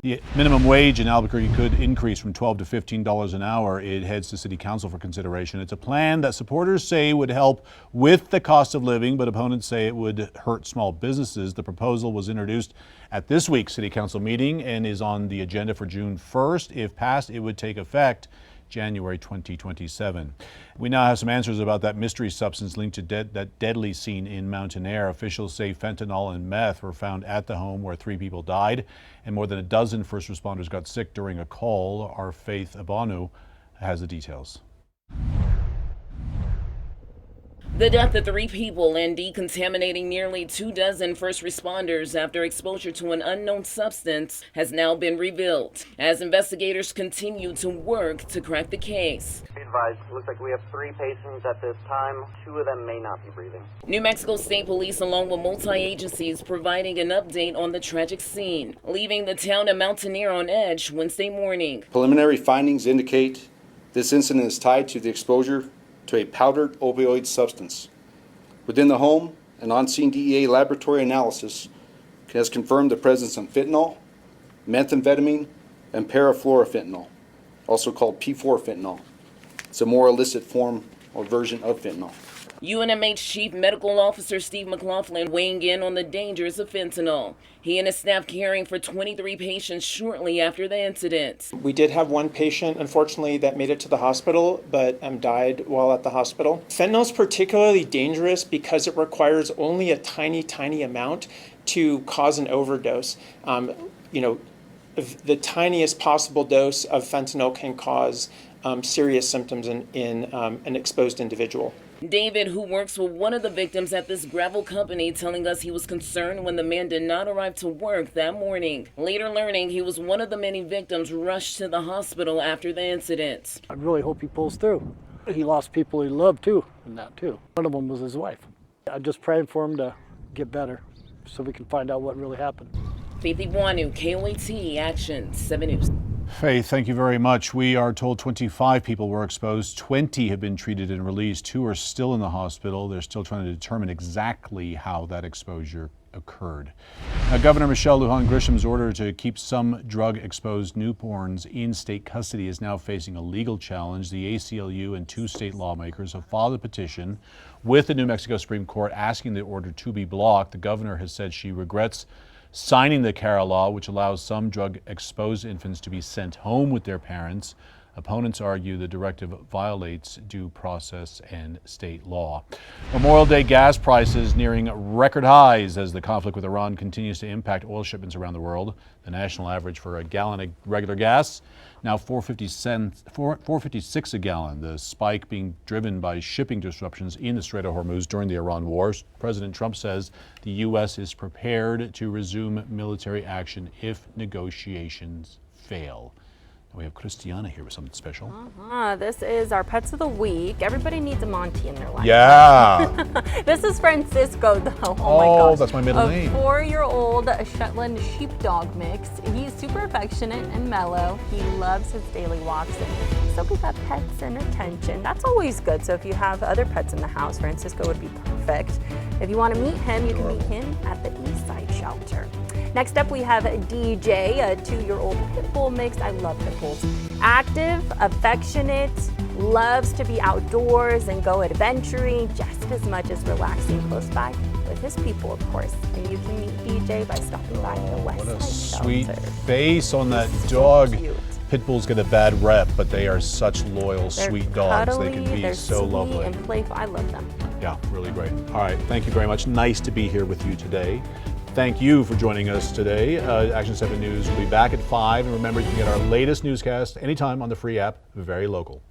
The minimum wage in Albuquerque could increase from $12 to $15 an hour. It heads to City Council for consideration. It's a plan that supporters say would help with the cost of living, but opponents say it would hurt small businesses. The proposal was introduced at this week's City Council meeting and is on the agenda for June 1st. If passed, it would take effect January 2027. We now have some answers about that mystery substance linked to that deadly scene in Mountainair. Officials say fentanyl and meth were found at the home where 3 people died and more than a dozen first responders got sick during a call. Our Faith Abanu has the details. The death of 3 people and decontaminating nearly 24 first responders after exposure to an unknown substance has now been revealed as investigators continue to work to crack the case. Be advised, looks like we have 3 patients at this time. 2 of them may not be breathing. New Mexico State Police, along with multi-agencies, providing an update on the tragic scene, leaving the town of Mountainair on edge Wednesday morning. Preliminary findings indicate this incident is tied to the exposure to a powdered opioid substance. Within the home, an on-scene DEA laboratory analysis has confirmed the presence of fentanyl, methamphetamine, and parafluorofentanyl, also called P4 fentanyl. It's a more illicit form or version of fentanyl. UNMH Chief Medical Officer Steve McLaughlin weighing in on the dangers of fentanyl. He and his staff caring for 23 patients shortly after the incident. We did have 1 patient, unfortunately, that made it to the hospital, but died while at the hospital. Fentanyl is particularly dangerous because it requires only a tiny amount to cause an overdose. The tiniest possible dose of fentanyl can cause serious symptoms in an exposed individual. David, who works with one of the victims at this gravel company, telling us he was concerned when the man did not arrive to work that morning. Later learning he was one of the many victims rushed to the hospital after the incident. I really hope he pulls through. He lost people he loved too, and that too. One of them was his wife. I'm just praying for him to get better so we can find out what really happened. Faith Iguanu, KOAT Action 7 News. Faith, thank you very much. We are told 25 people were exposed. 20 have been treated and released. 2 are still in the hospital. They're still trying to determine exactly how that exposure occurred. Now, Governor Michelle Lujan Grisham's order to keep some drug-exposed newborns in state custody is now facing a legal challenge. The ACLU and 2 state lawmakers have filed a petition with the New Mexico Supreme Court asking the order to be blocked. The governor has said she regrets signing the CARA law, which allows some drug-exposed infants to be sent home with their parents. Opponents argue the directive violates due process and state law. Memorial Day gas prices nearing record highs as the conflict with Iran continues to impact oil shipments around the world. The national average for a gallon of regular gas now $4.56 a gallon. The spike being driven by shipping disruptions in the Strait of Hormuz during the Iran war. President Trump says the U.S. is prepared to resume military action if negotiations fail. We have Christiana here with something special. This is our Pets of the Week. Everybody needs a Monty in their life. Yeah. This is Francisco, though. Oh my gosh. That's my middle name. A 4-year-old Shetland sheepdog mix. He's super affectionate and mellow. He loves his daily walks, and so we got pets and attention. That's always good. So if you have other pets in the house, Francisco would be perfect. If you want to meet him, you can meet him at the East Side Shelter. Next up, we have DJ, a 2-year-old pit bull mix. I love pit bulls. Active, affectionate, loves to be outdoors and go adventuring just as much as relaxing close by with his people, of course. And you can meet DJ by stopping by the West What a Side sweet Shelter. face on that dog. Cute. Pit bulls get a bad rep, but they are such loyal, They're sweet dogs. cuddly, They can be they're so sweet lovely. and playful. I love them. Yeah, really great. All right, thank you very much. Nice to be here with you today. Thank you for joining us today. Action 7 News will be back at 5. And remember, you can get our latest newscast anytime on the free app, Very Local.